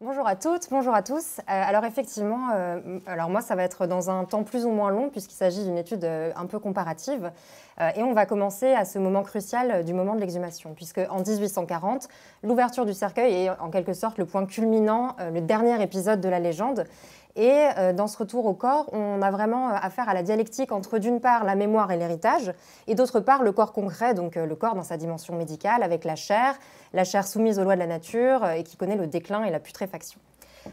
Bonjour à toutes, bonjour à tous. Alors effectivement, alors moi ça va être dans un temps plus ou moins long puisqu'il s'agit d'une étude un peu comparative et on va commencer à ce moment crucial du moment de l'exhumation puisque en 1840, l'ouverture du cercueil est en quelque sorte le point culminant, le dernier épisode de la légende. Et dans ce retour au corps, on a vraiment affaire à la dialectique entre d'une part la mémoire et l'héritage, et d'autre part le corps concret, donc le corps dans sa dimension médicale, avec la chair soumise aux lois de la nature et qui connaît le déclin et la putréfaction.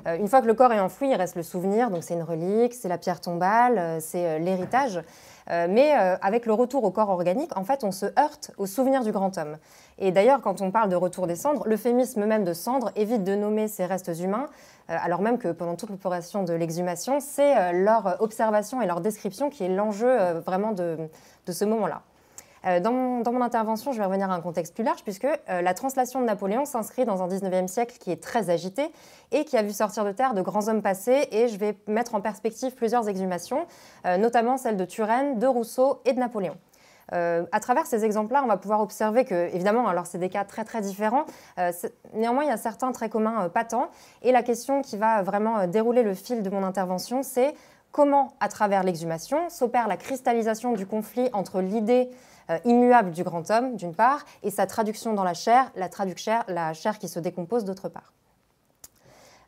Une fois que le corps est enfoui, il reste le souvenir, donc c'est une relique, c'est la pierre tombale, c'est l'héritage. Mais avec le retour au corps organique, en fait, on se heurte au souvenir du grand homme. Et d'ailleurs, quand on parle de retour des cendres, l'euphémisme même de cendres évite de nommer ces restes humains, alors même que pendant toute l'opération de l'exhumation, c'est leur observation et leur description qui est l'enjeu vraiment de ce moment-là. Dans mon intervention, je vais revenir à un contexte plus large puisque la translation de Napoléon s'inscrit dans un 19e siècle qui est très agité et qui a vu sortir de terre de grands hommes passés, et je vais mettre en perspective plusieurs exhumations, notamment celles de Turenne, de Rousseau et de Napoléon. À travers ces exemples-là, on va pouvoir observer que, évidemment, alors c'est des cas très très différents, néanmoins il y a certains traits communs patents, et la question qui va vraiment dérouler le fil de mon intervention, c'est comment, à travers l'exhumation, s'opère la cristallisation du conflit entre l'idée immuable du grand homme, d'une part, et sa traduction dans la chair, la chair qui se décompose, d'autre part.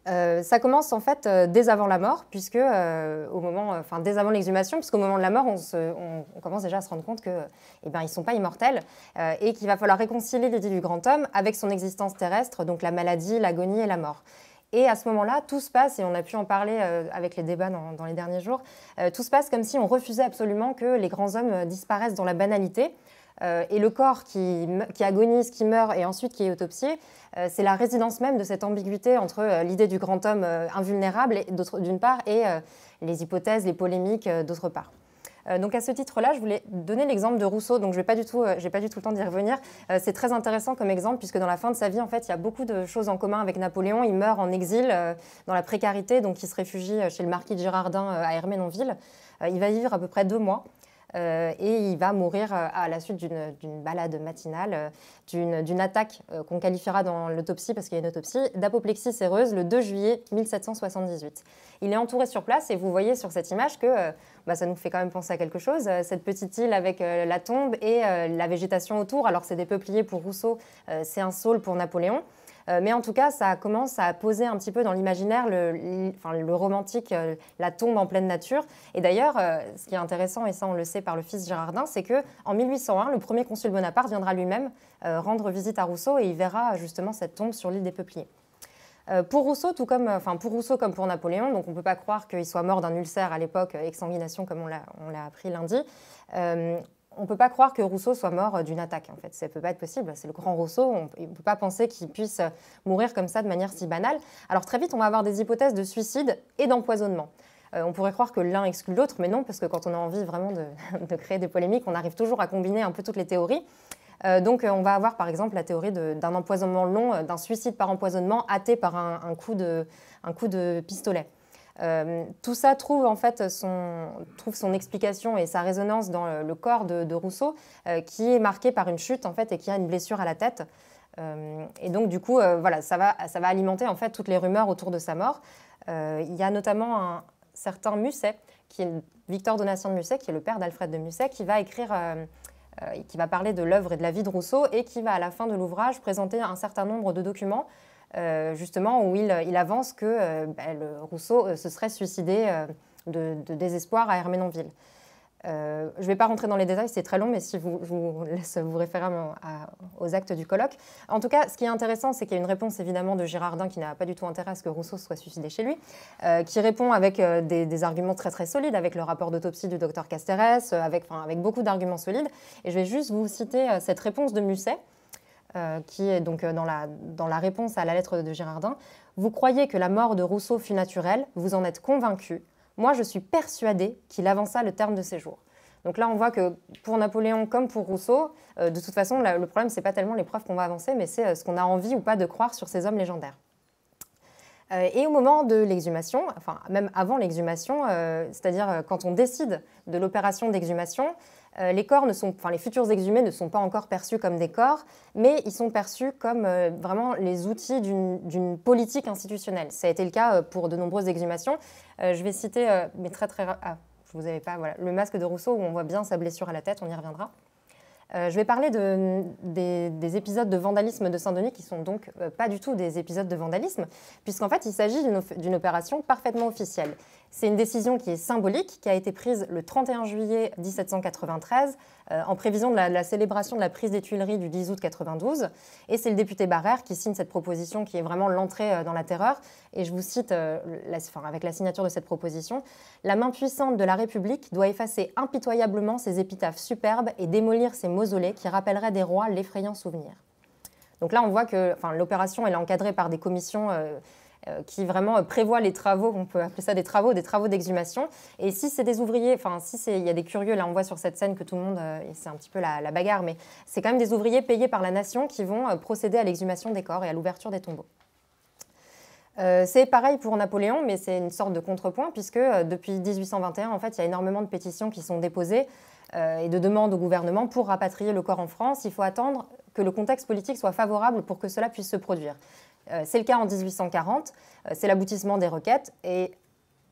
Ça commence en fait dès avant la mort, puisque dès avant l'exhumation, puisqu'au moment de la mort, on commence déjà à se rendre compte qu'ils ne sont pas immortels et qu'il va falloir réconcilier l'idée du grand homme avec son existence terrestre, donc la maladie, l'agonie et la mort. Et à ce moment-là, tout se passe, et on a pu en parler avec les débats dans les derniers jours, tout se passe comme si on refusait absolument que les grands hommes disparaissent dans la banalité. Et le corps qui agonise, qui meurt et ensuite qui est autopsié, c'est la résidence même de cette ambiguïté entre l'idée du grand homme invulnérable d'une part et les hypothèses, les polémiques d'autre part. Donc à ce titre-là, je voulais donner l'exemple de Rousseau, donc je n'ai pas du tout le temps d'y revenir. C'est très intéressant comme exemple, puisque dans la fin de sa vie, en fait, il y a beaucoup de choses en commun avec Napoléon. Il meurt en exil, dans la précarité, donc il se réfugie chez le marquis de Girardin à Ermenonville. Il va y vivre à peu près 2 mois. Et il va mourir à la suite d'une balade matinale, d'une attaque qu'on qualifiera dans l'autopsie, parce qu'il y a une autopsie, d'apoplexie séreuse le 2 juillet 1778. Il est entouré sur place et vous voyez sur cette image que ça nous fait quand même penser à quelque chose. Cette petite île avec la tombe et la végétation autour, alors c'est des peupliers pour Rousseau, c'est un saule pour Napoléon. Mais en tout cas, ça commence à poser un petit peu dans l'imaginaire le romantique, la tombe en pleine nature. Et d'ailleurs, ce qui est intéressant, et ça on le sait par le fils Girardin, c'est qu'en 1801, le premier consul Bonaparte viendra lui-même rendre visite à Rousseau et il verra justement cette tombe sur l'île des Peupliers. Pour Rousseau comme pour Napoléon, donc on ne peut pas croire qu'il soit mort d'un ulcère à l'époque, exsanguination comme on l'a appris lundi. On ne peut pas croire que Rousseau soit mort d'une attaque, en fait. Ça ne peut pas être possible. C'est le grand Rousseau. On ne peut pas penser qu'il puisse mourir comme ça de manière si banale. Alors très vite, on va avoir des hypothèses de suicide et d'empoisonnement. On pourrait croire que l'un exclut l'autre, mais non, parce que quand on a envie vraiment de créer des polémiques, on arrive toujours à combiner un peu toutes les théories. Donc on va avoir par exemple la théorie d'un empoisonnement long, d'un suicide par empoisonnement hâté par un coup de pistolet. Tout ça trouve en fait son explication et sa résonance dans le corps de Rousseau, qui est marqué par une chute en fait et qui a une blessure à la tête. Et donc du coup, ça va alimenter en fait toutes les rumeurs autour de sa mort. Il y a notamment un certain Musset, Victor Donatien de Musset, qui est le père d'Alfred de Musset, qui va écrire, qui va parler de l'œuvre et de la vie de Rousseau et qui va à la fin de l'ouvrage présenter un certain nombre de documents justement où il avance que Rousseau se serait suicidé de désespoir à Ermenonville. Je ne vais pas rentrer dans les détails, c'est très long, mais si je vous laisse vous référer aux actes du colloque. En tout cas, ce qui est intéressant, c'est qu'il y a une réponse évidemment de Girardin qui n'a pas du tout intérêt à ce que Rousseau soit suicidé chez lui, qui répond avec des arguments très très solides, avec le rapport d'autopsie du docteur Casterès, avec beaucoup d'arguments solides. Et je vais juste vous citer cette réponse de Musset, qui est donc dans la réponse à la lettre de Girardin. « Vous croyez que la mort de Rousseau fut naturelle, vous en êtes convaincu. Moi, je suis persuadée qu'il avança le terme de ses jours. » Donc là, on voit que pour Napoléon comme pour Rousseau, de toute façon, le problème, ce n'est pas tellement les preuves qu'on va avancer, mais c'est ce qu'on a envie ou pas de croire sur ces hommes légendaires. Et au moment de l'exhumation, enfin même avant l'exhumation, c'est-à-dire quand on décide de l'opération d'exhumation, les corps les futurs exhumés ne sont pas encore perçus comme des corps, mais ils sont perçus comme vraiment les outils d'une politique institutionnelle. Ça a été le cas pour de nombreuses exhumations. Je vais citer, mais très très... Ah, je vous avais pas... Voilà, le masque de Rousseau, où on voit bien sa blessure à la tête, on y reviendra. Je vais parler des épisodes de vandalisme de Saint-Denis qui sont donc pas du tout des épisodes de vandalisme, puisqu'en fait il s'agit d'une opération parfaitement officielle. C'est une décision qui est symbolique, qui a été prise le 31 juillet 1793, en prévision de la célébration de la prise des Tuileries du 10 août 92. Et c'est le député Barrère qui signe cette proposition qui est vraiment l'entrée dans la terreur. Et je vous cite, avec la signature de cette proposition, « La main puissante de la République doit effacer impitoyablement ces épitaphes superbes et démolir ces mausolées qui rappelleraient des rois l'effrayant souvenir. » Donc là, on voit que l'opération est encadrée par des commissions qui vraiment prévoient les travaux, on peut appeler ça des travaux d'exhumation. Et si c'est des ouvriers, il y a des curieux, là on voit sur cette scène que tout le monde, c'est un petit peu la bagarre, mais c'est quand même des ouvriers payés par la nation qui vont procéder à l'exhumation des corps et à l'ouverture des tombeaux. C'est pareil pour Napoléon, mais c'est une sorte de contrepoint, puisque depuis 1821, en fait, il y a énormément de pétitions qui sont déposées et de demandes au gouvernement pour rapatrier le corps en France. Il faut attendre que le contexte politique soit favorable pour que cela puisse se produire. C'est le cas en 1840, c'est l'aboutissement des requêtes, et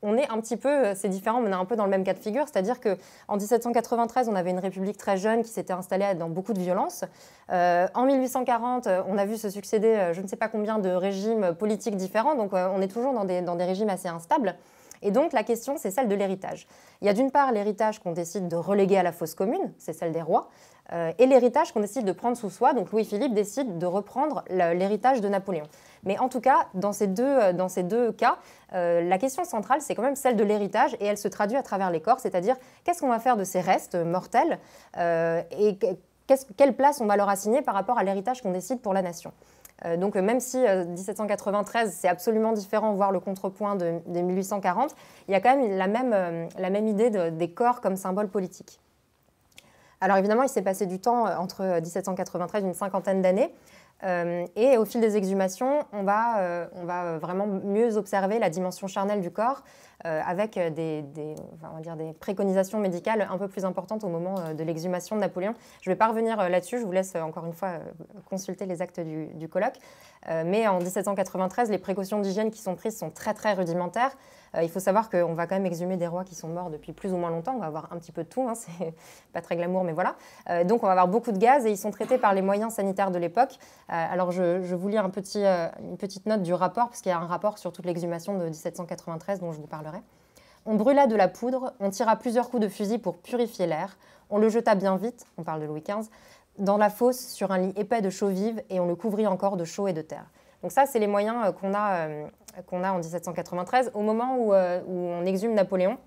on est un petit peu, c'est différent, mais on est un peu dans le même cas de figure, c'est-à-dire qu'en 1793, on avait une république très jeune qui s'était installée dans beaucoup de violence. En 1840, on a vu se succéder je ne sais pas combien de régimes politiques différents, donc on est toujours dans des régimes assez instables. Et donc la question, c'est celle de l'héritage. Il y a d'une part l'héritage qu'on décide de reléguer à la fosse commune, c'est celle des rois, et l'héritage qu'on décide de prendre sous soi. Donc Louis-Philippe décide de reprendre l'héritage de Napoléon. Mais en tout cas, dans ces deux cas, la question centrale, c'est quand même celle de l'héritage, et elle se traduit à travers les corps, c'est-à-dire qu'est-ce qu'on va faire de ces restes mortels et quelle place on va leur assigner par rapport à l'héritage qu'on décide pour la nation. Donc même si 1793, c'est absolument différent, voire le contrepoint de 1840, il y a quand même la même idée des corps comme symbole politique. Alors évidemment, il s'est passé du temps entre 1793 et une cinquantaine d'années. Et au fil des exhumations, on va vraiment mieux observer la dimension charnelle du corps avec des préconisations médicales un peu plus importantes au moment de l'exhumation de Napoléon. Je ne vais pas revenir là-dessus, je vous laisse encore une fois consulter les actes du colloque. Mais en 1793, les précautions d'hygiène qui sont prises sont très très rudimentaires. Il faut savoir qu'on va quand même exhumer des rois qui sont morts depuis plus ou moins longtemps. On va avoir un petit peu de tout, hein, c'est pas très glamour, mais voilà. Donc on va avoir beaucoup de gaz et ils sont traités par les moyens sanitaires de l'époque. Alors je vous lis une petite note du rapport, parce qu'il y a un rapport sur toute l'exhumation de 1793 dont je vous parlerai. On brûla de la poudre, on tira plusieurs coups de fusil pour purifier l'air, on le jeta bien vite, on parle de Louis XV, dans la fosse sur un lit épais de chaux vive et on le couvrit encore de chaux et de terre. Donc ça, c'est les moyens qu'on a en 1793. Au moment où on exhume Napoléon,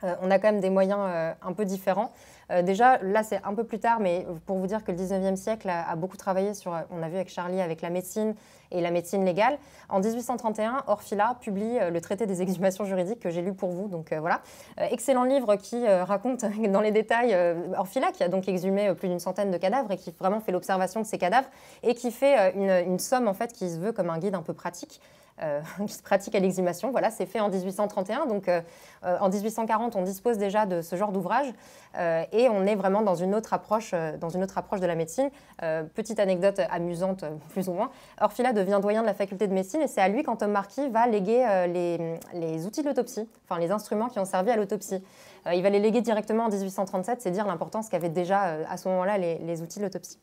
on a quand même des moyens un peu différents. Déjà, là, c'est un peu plus tard, mais pour vous dire que le 19e siècle a beaucoup travaillé sur, on a vu avec Charlie, avec la médecine et la médecine légale. En 1831, Orfila publie le traité des exhumations juridiques que j'ai lu pour vous. Donc voilà, excellent livre qui raconte dans les détails Orfila, qui a donc exhumé plus d'une centaine de cadavres et qui vraiment fait l'observation de ces cadavres et qui fait une somme en fait qui se veut comme un guide un peu pratique. Qui se pratique à l'exhumation. Voilà, c'est fait en 1831. Donc, en 1840, on dispose déjà de ce genre d'ouvrage et on est vraiment dans une autre approche de la médecine. Petite anecdote amusante, plus ou moins. Orfila devient doyen de la faculté de médecine et c'est à lui qu'Anton Marquis va léguer les outils de l'autopsie, enfin les instruments qui ont servi à l'autopsie. Il va les léguer directement en 1837, c'est dire l'importance qu'avaient déjà à ce moment-là les outils de l'autopsie.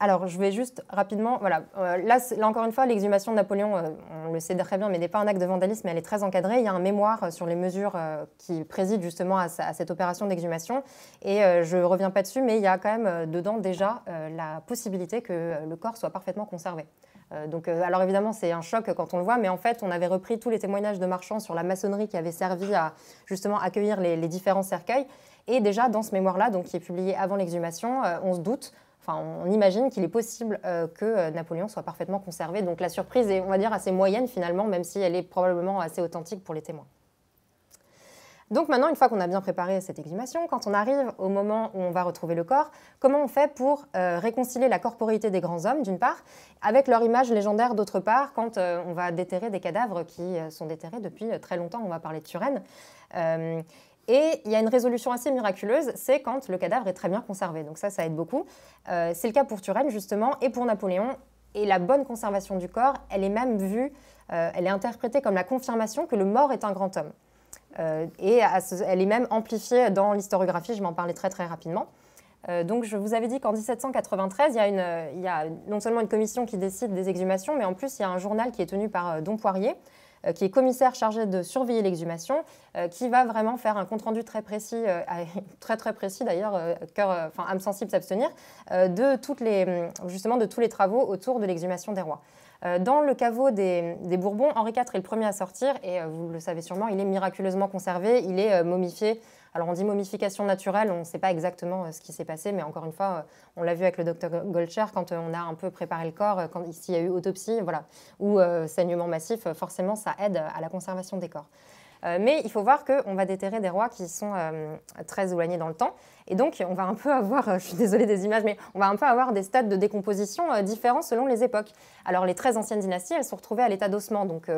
Alors, je vais juste rapidement, voilà, là encore une fois, l'exhumation de Napoléon, on le sait très bien, mais n'est pas un acte de vandalisme, mais elle est très encadrée. Il y a un mémoire sur les mesures qui président justement à cette opération d'exhumation. Et je ne reviens pas dessus, mais il y a quand même dedans déjà la possibilité que le corps soit parfaitement conservé. Alors évidemment, c'est un choc quand on le voit, mais en fait, on avait repris tous les témoignages de marchands sur la maçonnerie qui avait servi à justement accueillir les différents cercueils. Et déjà, dans ce mémoire-là, donc qui est publié avant l'exhumation, on se doute. Enfin, on imagine qu'il est possible que Napoléon soit parfaitement conservé. Donc la surprise est, on va dire, assez moyenne finalement, même si elle est probablement assez authentique pour les témoins. Donc maintenant, une fois qu'on a bien préparé cette exhumation, quand on arrive au moment où on va retrouver le corps, comment on fait pour réconcilier la corporéité des grands hommes, d'une part, avec leur image légendaire, d'autre part, quand on va déterrer des cadavres qui sont déterrés depuis très longtemps, on va parler de Turenne. Et il y a une résolution assez miraculeuse, c'est quand le cadavre est très bien conservé. Donc ça aide beaucoup. C'est le cas pour Turenne, justement, et pour Napoléon. Et la bonne conservation du corps, elle est même vue, elle est interprétée comme la confirmation que le mort est un grand homme. Et elle est même amplifiée dans l'historiographie, je vais en parler très très rapidement. Donc je vous avais dit qu'en 1793, il y a non seulement une commission qui décide des exhumations, mais en plus il y a un journal qui est tenu par Dom Poirier, qui est commissaire chargé de surveiller l'exhumation, qui va vraiment faire un compte-rendu très précis, très très précis d'ailleurs, âme sensible s'abstenir, de tous les travaux autour de l'exhumation des rois. Dans le caveau des Bourbons, Henri IV est le premier à sortir et vous le savez sûrement, il est miraculeusement conservé, il est momifié. Alors on dit momification naturelle, on ne sait pas exactement ce qui s'est passé, mais encore une fois, on l'a vu avec le docteur Goldcher quand on a un peu préparé le corps, quand s'il y a eu autopsie, voilà, ou saignement massif, forcément ça aide à la conservation des corps. Mais il faut voir qu'on va déterrer des rois qui sont très éloignés dans le temps. Et donc, on va un peu avoir, je suis désolée des images, mais on va un peu avoir des stades de décomposition différents selon les époques. Alors, les très anciennes dynasties, elles sont retrouvées à l'état d'ossement, donc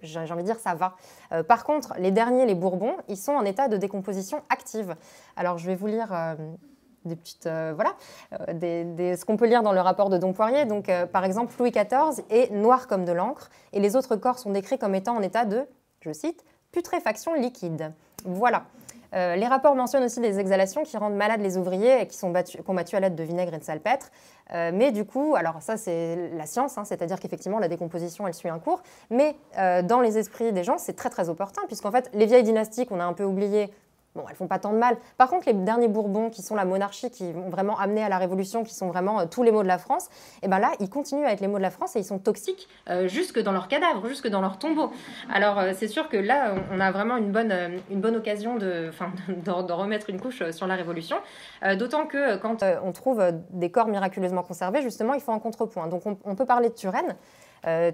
j'ai envie de dire ça va. Par contre, les derniers, les Bourbons, ils sont en état de décomposition active. Alors, je vais vous lire des petites, ce qu'on peut lire dans le rapport de Dom Poirier. Donc, par exemple, Louis XIV est noir comme de l'encre, et les autres corps sont décrits comme étant en état de, je cite, putréfaction liquide. Voilà. Les rapports mentionnent aussi des exhalations qui rendent malades les ouvriers et qui sont combattus à l'aide de vinaigre et de salpêtre. Mais du coup, alors ça c'est la science, c'est-à-dire qu'effectivement la décomposition elle suit un cours, mais dans les esprits des gens c'est très très opportun puisqu'en fait les vieilles dynasties qu'on a un peu oubliées, bon, elles font pas tant de mal. Par contre, les derniers Bourbons, qui sont la monarchie, qui vont vraiment amener à la Révolution, qui sont vraiment tous les maux de la France, et ben là, ils continuent à être les maux de la France et ils sont toxiques jusque dans leurs cadavres, jusque dans leurs tombeaux. Alors, c'est sûr que là, on a vraiment une bonne occasion de remettre une couche sur la Révolution. D'autant que quand on trouve des corps miraculeusement conservés, justement, il faut un contrepoint. Donc, on peut parler de Turenne.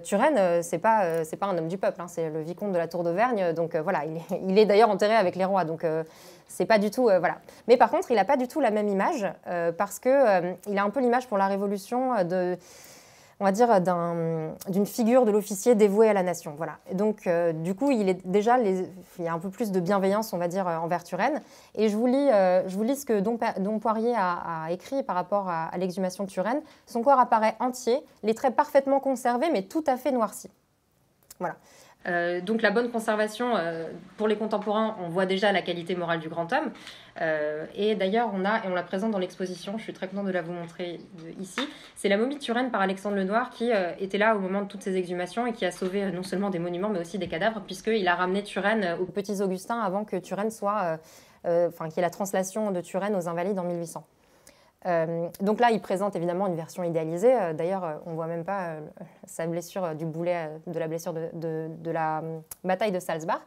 Turenne, c'est pas un homme du peuple, c'est le vicomte de la Tour d'Auvergne, donc voilà, il est d'ailleurs enterré avec les rois, donc c'est pas du tout, voilà. Mais par contre, il n'a pas du tout la même image, parce qu'il a un peu l'image pour la Révolution on va dire, d'une figure de l'officier dévoué à la nation. Voilà. Et donc, du coup, il y a un peu plus de bienveillance, on va dire, envers Turenne. Et je vous lis ce que Dom Poirier a écrit par rapport à l'exhumation de Turenne. Son corps apparaît entier, les traits parfaitement conservés, mais tout à fait noircis. Voilà. Donc la bonne conservation, pour les contemporains, on voit déjà la qualité morale du grand homme. Et d'ailleurs, on la présente dans l'exposition, je suis très contente de la vous montrer ici. C'est la momie de Turenne par Alexandre Lenoir qui était là au moment de toutes ces exhumations et qui a sauvé non seulement des monuments mais aussi des cadavres puisqu'il a ramené Turenne aux petits Augustins avant que Turenne soit, qu'il y ait la translation de Turenne aux Invalides en 1800. Donc là, il présente évidemment une version idéalisée. D'ailleurs, on ne voit même pas sa blessure du boulet, de la blessure de la bataille de Salzbar.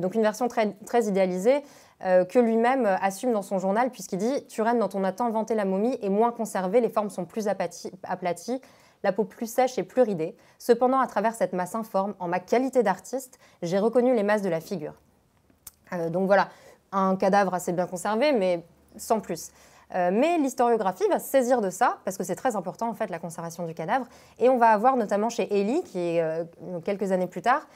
Donc une version très, très idéalisée que lui-même assume dans son journal puisqu'il dit « Turenne, dont on a tant vanté la momie, est moins conservée, les formes sont plus aplaties, la peau plus sèche et plus ridée. Cependant, à travers cette masse informe, en ma qualité d'artiste, j'ai reconnu les masses de la figure. » Donc voilà, un cadavre assez bien conservé, mais sans plus. Mais l'historiographie va se saisir de ça, parce que c'est très important en fait la conservation du cadavre, et on va avoir notamment chez Elie, qui est quelques années plus tard,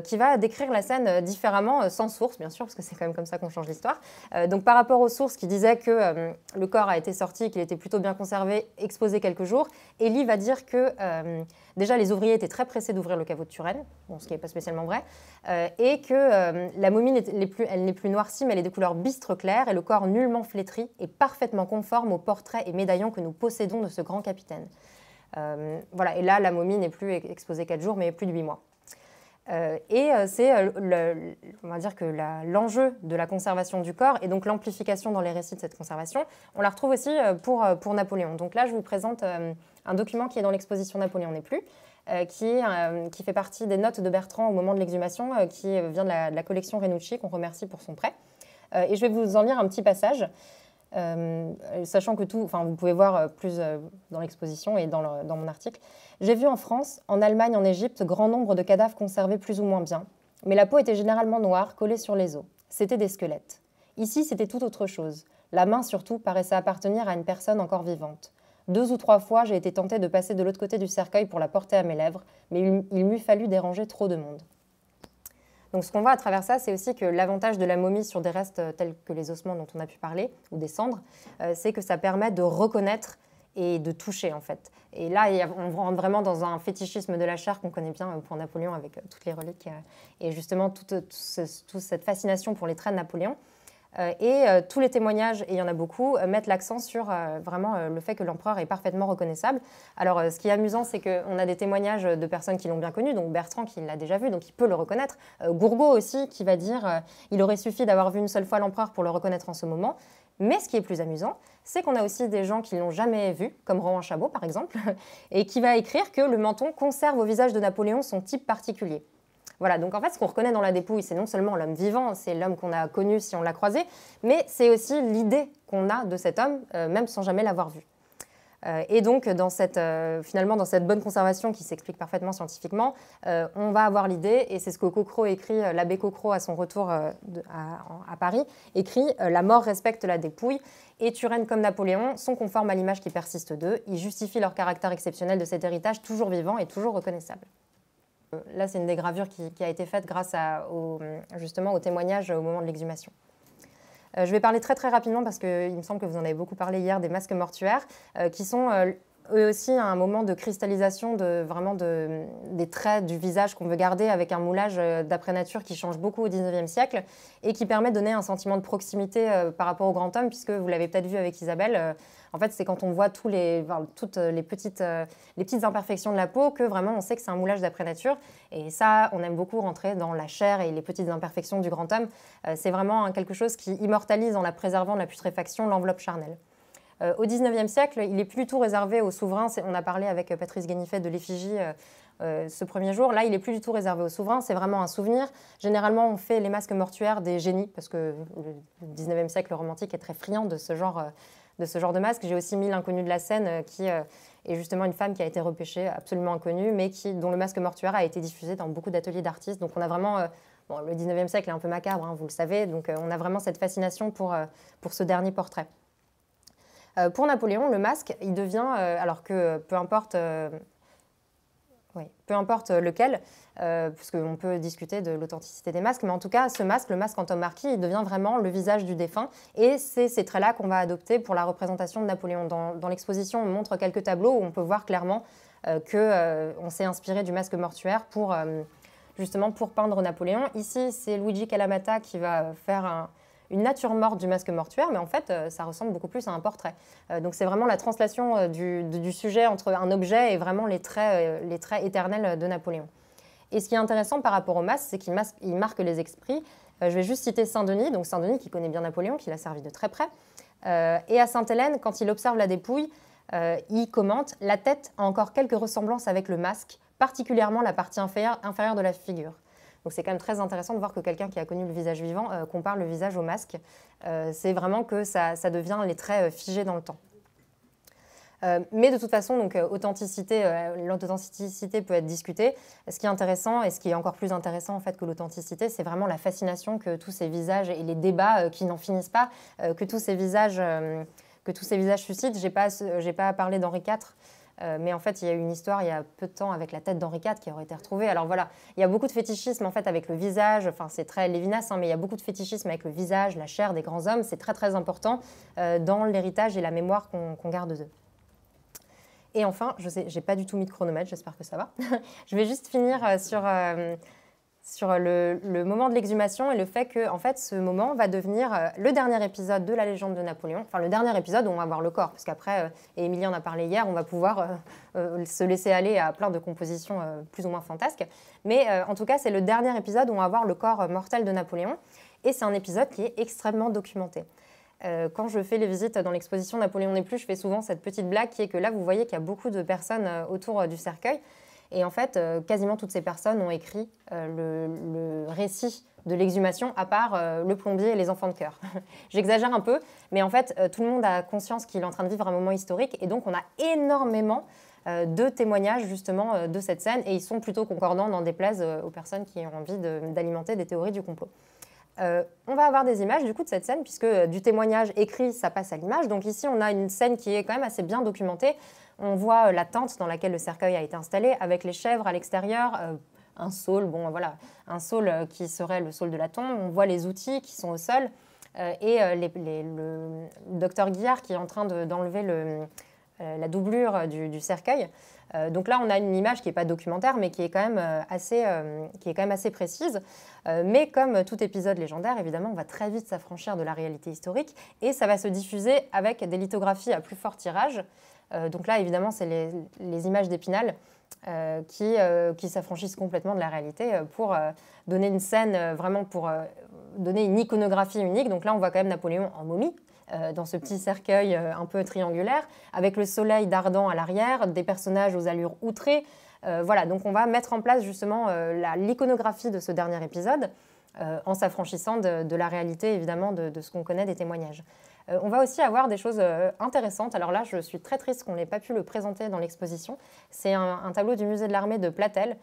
qui va décrire la scène différemment, sans source bien sûr, parce que c'est quand même comme ça qu'on change l'histoire. Donc par rapport aux sources qui disaient que le corps a été sorti, qu'il était plutôt bien conservé, exposé quelques jours, Elie va dire que déjà les ouvriers étaient très pressés d'ouvrir le caveau de Turenne, bon, ce qui n'est pas spécialement vrai, et que la momie elle n'est plus noircie, mais elle est de couleur bistre claire, et le corps nullement flétri et parfaitement conforme aux portraits et médaillons que nous possédons de ce grand capitaine. Voilà, et là, la momie n'est plus exposée 4 jours, mais plus de 8 mois. C'est, on va dire que l'enjeu de la conservation du corps et donc l'amplification dans les récits de cette conservation, on la retrouve aussi pour Napoléon. Donc là, je vous présente un document qui est dans l'exposition Napoléon n'est plus, qui fait partie des notes de Bertrand au moment de l'exhumation, qui vient de la collection Renucci, qu'on remercie pour son prêt. Et je vais vous en lire un petit passage. Sachant que vous pouvez voir plus dans l'exposition et dans mon article. J'ai vu en France, en Allemagne, en Égypte, grand nombre de cadavres conservés plus ou moins bien, mais la peau était généralement noire, collée sur les os. C'étaient des squelettes. Ici, c'était tout autre chose. La main, surtout, paraissait appartenir à une personne encore vivante. 2 ou 3 fois, j'ai été tentée de passer de l'autre côté du cercueil pour la porter à mes lèvres, mais il m'eût fallu déranger trop de monde. Donc ce qu'on voit à travers ça, c'est aussi que l'avantage de la momie sur des restes tels que les ossements dont on a pu parler, ou des cendres, c'est que ça permet de reconnaître et de toucher en fait. Et là, on rentre vraiment dans un fétichisme de la chair qu'on connaît bien pour Napoléon avec toutes les reliques et justement toute cette fascination pour les traits de Napoléon. Tous les témoignages, et il y en a beaucoup, mettent l'accent sur vraiment le fait que l'empereur est parfaitement reconnaissable. Alors, ce qui est amusant, c'est qu'on a des témoignages de personnes qui l'ont bien connu, donc Bertrand qui l'a déjà vu, donc il peut le reconnaître. Gourgaud aussi, qui va dire il aurait suffi d'avoir vu une seule fois l'empereur pour le reconnaître en ce moment. Mais ce qui est plus amusant, c'est qu'on a aussi des gens qui ne l'ont jamais vu, comme Rohan Chabot par exemple, et qui va écrire que le menton conserve au visage de Napoléon son type particulier. Voilà, donc en fait, ce qu'on reconnaît dans la dépouille, c'est non seulement l'homme vivant, c'est l'homme qu'on a connu si on l'a croisé, mais c'est aussi l'idée qu'on a de cet homme, même sans jamais l'avoir vu. Et donc, finalement, dans cette bonne conservation qui s'explique parfaitement scientifiquement, on va avoir l'idée, et c'est ce que Cocro écrit, l'abbé Cocro à son retour à Paris, écrit « La mort respecte la dépouille, et Turenne comme Napoléon sont conformes à l'image qui persiste d'eux. Ils justifient leur caractère exceptionnel de cet héritage toujours vivant et toujours reconnaissable. » Là, c'est une des gravures qui a été faite grâce justement au témoignage au moment de l'exhumation. Je vais parler très très rapidement parce qu'il me semble que vous en avez beaucoup parlé hier des masques mortuaires qui sont eux aussi un moment de cristallisation des traits du visage qu'on veut garder avec un moulage d'après nature qui change beaucoup au XIXe siècle et qui permet de donner un sentiment de proximité par rapport au grand homme, puisque vous l'avez peut-être vu avec Isabelle, en fait c'est quand on voit toutes les petites imperfections de la peau que vraiment on sait que c'est un moulage d'après nature. Et ça, on aime beaucoup rentrer dans la chair et les petites imperfections du grand homme. C'est vraiment quelque chose qui immortalise en la préservant de la putréfaction l'enveloppe charnelle. Au XIXe siècle, il est plus du tout réservé aux souverains. On a parlé avec Patrice Guénifet de l'effigie ce premier jour. Là, il n'est plus du tout réservé aux souverains. C'est vraiment un souvenir. Généralement, on fait les masques mortuaires des génies parce que le XIXe siècle romantique est très friand de ce genre de masque. J'ai aussi mis l'inconnu de la scène qui est justement une femme qui a été repêchée, absolument inconnue, mais dont le masque mortuaire a été diffusé dans beaucoup d'ateliers d'artistes. Donc on a vraiment... Bon, le XIXe siècle est un peu macabre, hein, vous le savez, donc on a vraiment cette fascination pour ce dernier portrait. Pour Napoléon, le masque, il devient, alors que peu importe lequel, parce qu'on peut discuter de l'authenticité des masques, mais en tout cas, ce masque, le masque en Tom Marquis, il devient vraiment le visage du défunt, et c'est ces traits-là qu'on va adopter pour la représentation de Napoléon. Dans l'exposition, on montre quelques tableaux où on peut voir clairement qu'on s'est inspiré du masque mortuaire justement pour peindre Napoléon. Ici, c'est Luigi Calamata qui va faire une nature morte du masque mortuaire, mais en fait, ça ressemble beaucoup plus à un portrait. Donc c'est vraiment la translation du sujet entre un objet et vraiment les traits éternels de Napoléon. Et ce qui est intéressant par rapport au masque, c'est qu'il marque les esprits. Je vais juste citer Saint-Denis, donc Saint-Denis qui connaît bien Napoléon, qui l'a servi de très près. Et à Sainte-Hélène, quand il observe la dépouille, il commente « La tête a encore quelques ressemblances avec le masque, particulièrement la partie inférieure de la figure ». Donc c'est quand même très intéressant de voir que quelqu'un qui a connu le visage vivant compare le visage au masque. C'est vraiment que ça devient les traits figés dans le temps. Mais de toute façon, l'authenticité peut être discutée. Ce qui est intéressant, et ce qui est encore plus intéressant en fait que l'authenticité, c'est vraiment la fascination que tous ces visages et les débats qui n'en finissent pas, que tous ces visages suscitent. J'ai pas parlé d'Henri IV. Mais en fait, il y a eu une histoire il y a peu de temps avec la tête d'Henri IV qui aurait été retrouvée. Alors voilà, il y a beaucoup de fétichisme en fait avec le visage. Enfin, c'est très Lévinas, hein, mais il y a beaucoup de fétichisme avec le visage, la chair des grands hommes. C'est très très important dans l'héritage et la mémoire qu'on garde d'eux. Et enfin, je sais, j'ai pas du tout mis de chronomètre, j'espère que ça va. Je vais juste finir sur le moment de l'exhumation et le fait que en fait, ce moment va devenir le dernier épisode de la légende de Napoléon, enfin le dernier épisode où on va voir le corps, parce qu'après, et Émilie en a parlé hier, on va pouvoir se laisser aller à plein de compositions plus ou moins fantasques. Mais en tout cas, c'est le dernier épisode où on va voir le corps mortel de Napoléon, et c'est un épisode qui est extrêmement documenté. Quand je fais les visites dans l'exposition Napoléon n'est plus, je fais souvent cette petite blague qui est que là, vous voyez qu'il y a beaucoup de personnes autour du cercueil. Et en fait, quasiment toutes ces personnes ont écrit le récit de l'exhumation, à part le plombier et les enfants de chœur. J'exagère un peu, mais en fait, tout le monde a conscience qu'il est en train de vivre un moment historique. Et donc, on a énormément de témoignages justement de cette scène. Et ils sont plutôt concordants, n'en déplaise aux personnes qui ont envie d'alimenter des théories du complot. On va avoir des images du coup de cette scène, puisque du témoignage écrit, ça passe à l'image. Donc ici, on a une scène qui est quand même assez bien documentée. On voit la tente dans laquelle le cercueil a été installé, avec les chèvres à l'extérieur, un saule, bon voilà, un saule qui serait le saule de la tombe. On voit les outils qui sont au sol, et le docteur Guillard qui est en train d'enlever la doublure du cercueil. Donc là, on a une image qui n'est pas documentaire, mais qui est quand même assez précise. Mais comme tout épisode légendaire, évidemment, on va très vite s'affranchir de la réalité historique et ça va se diffuser avec des lithographies à plus fort tirage. Donc là, évidemment, c'est les images d'Épinal qui s'affranchissent complètement de la réalité pour donner une scène, vraiment pour donner une iconographie unique. Donc là, on voit quand même Napoléon en momie, dans ce petit cercueil un peu triangulaire, avec le soleil dardant à l'arrière, des personnages aux allures outrées. Voilà, donc on va mettre en place justement l'iconographie de ce dernier épisode, en s'affranchissant de la réalité, évidemment, de ce qu'on connaît des témoignages. On va aussi avoir des choses intéressantes. Alors là, je suis très triste qu'on n'ait pas pu le présenter dans l'exposition. C'est un tableau du musée de l'armée de Platel,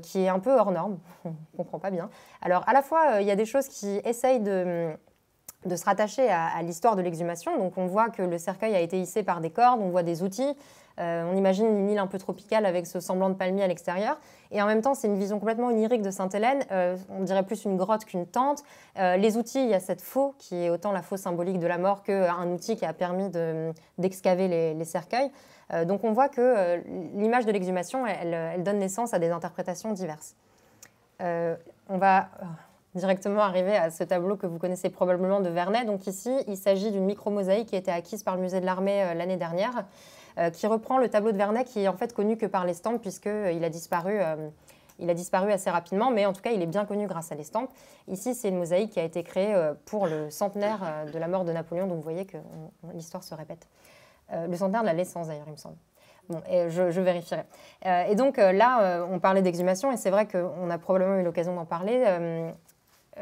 qui est un peu hors norme, on ne comprend pas bien. Alors à la fois, il y a des choses qui essayent de se rattacher à l'histoire de l'exhumation. Donc on voit que le cercueil a été hissé par des cordes, on voit des outils, on imagine une île un peu tropicale avec ce semblant de palmier à l'extérieur. Et en même temps, c'est une vision complètement onirique de Sainte-Hélène, on dirait plus une grotte qu'une tente. Les outils, il y a cette faux qui est autant la faux symbolique de la mort qu'un outil qui a permis d'excaver les cercueils. Donc on voit que l'image de l'exhumation, elle donne naissance à des interprétations diverses. On va directement arriver à ce tableau que vous connaissez probablement de Vernet. Donc ici, il s'agit d'une micro-mosaïque qui a été acquise par le musée de l'armée l'année dernière, qui reprend le tableau de Vernet qui est en fait connu que par l'estampe puisqu'il a disparu assez rapidement, mais en tout cas, il est bien connu grâce à l'estampe. Ici, c'est une mosaïque qui a été créée pour le centenaire de la mort de Napoléon, donc vous voyez que l'histoire se répète. Le centenaire de la naissance, d'ailleurs, il me semble. Bon, et je vérifierai. Et donc là, on parlait d'exhumation, et c'est vrai qu'on a probablement eu l'occasion d'en parler.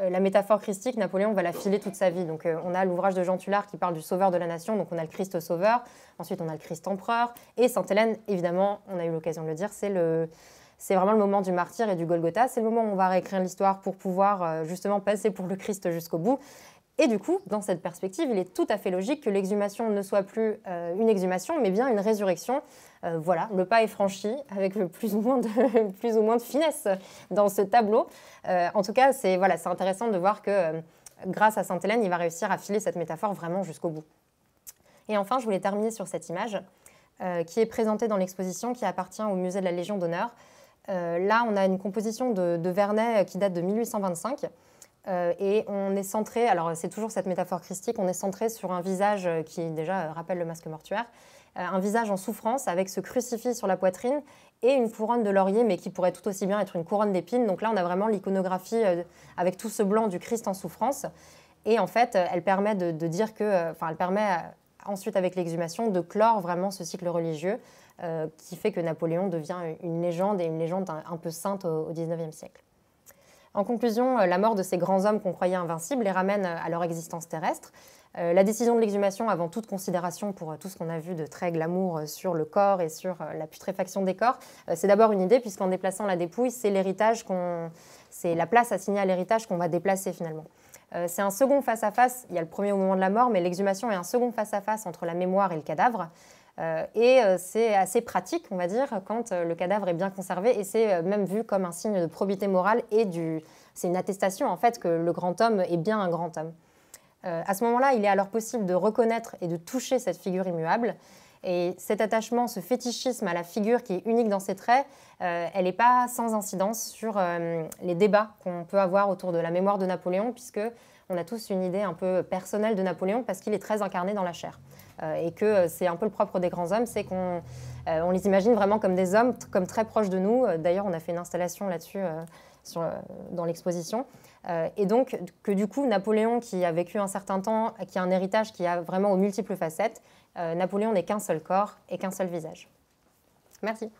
La métaphore christique, Napoléon va la filer toute sa vie. Donc, on a l'ouvrage de Jean Tullard qui parle du sauveur de la nation. Donc, on a le Christ sauveur. Ensuite, on a le Christ empereur. Et Sainte-Hélène, évidemment, on a eu l'occasion de le dire, c'est vraiment le moment du martyre et du Golgotha. C'est le moment où on va réécrire l'histoire pour pouvoir justement passer pour le Christ jusqu'au bout. Et du coup, dans cette perspective, il est tout à fait logique que l'exhumation ne soit plus une exhumation, mais bien une résurrection. Voilà, le pas est franchi avec plus ou moins de finesse dans ce tableau. En tout cas, c'est intéressant de voir que grâce à Sainte-Hélène, il va réussir à filer cette métaphore vraiment jusqu'au bout. Et enfin, je voulais terminer sur cette image qui est présentée dans l'exposition, qui appartient au musée de la Légion d'honneur. Là, on a une composition de Vernet qui date de 1825. Et on est centré, alors c'est toujours cette métaphore christique, on est centré sur un visage qui déjà rappelle le masque mortuaire, un visage en souffrance avec ce crucifix sur la poitrine et une couronne de laurier, mais qui pourrait tout aussi bien être une couronne d'épines. Donc là, on a vraiment l'iconographie avec tout ce blanc du Christ en souffrance. Et en fait, elle permet de dire que, elle permet ensuite avec l'exhumation de clore vraiment ce cycle religieux qui fait que Napoléon devient une légende et une légende un peu sainte au XIXe siècle. En conclusion, la mort de ces grands hommes qu'on croyait invincibles les ramène à leur existence terrestre. La décision de l'exhumation, avant toute considération pour tout ce qu'on a vu de très glamour sur le corps et sur la putréfaction des corps, c'est d'abord une idée, puisqu'en déplaçant la dépouille, c'est la place assignée à l'héritage qu'on va déplacer finalement. C'est un second face-à-face, il y a le premier au moment de la mort, mais l'exhumation est un second face-à-face entre la mémoire et le cadavre. C'est assez pratique, on va dire, quand le cadavre est bien conservé, et c'est même vu comme un signe de probité morale et c'est une attestation en fait que le grand homme est bien un grand homme. À ce moment-là, il est alors possible de reconnaître et de toucher cette figure immuable. Et cet attachement, ce fétichisme à la figure qui est unique dans ses traits, elle n'est pas sans incidence sur les débats qu'on peut avoir autour de la mémoire de Napoléon, puisque on a tous une idée un peu personnelle de Napoléon parce qu'il est très incarné dans la chair. Et que c'est un peu le propre des grands hommes, c'est qu'on les imagine vraiment comme des hommes, comme très proches de nous. D'ailleurs, on a fait une installation là-dessus dans l'exposition. Et donc, que du coup, Napoléon, qui a vécu un certain temps, qui a un héritage qui a vraiment aux multiples facettes, Napoléon n'est qu'un seul corps et qu'un seul visage. Merci.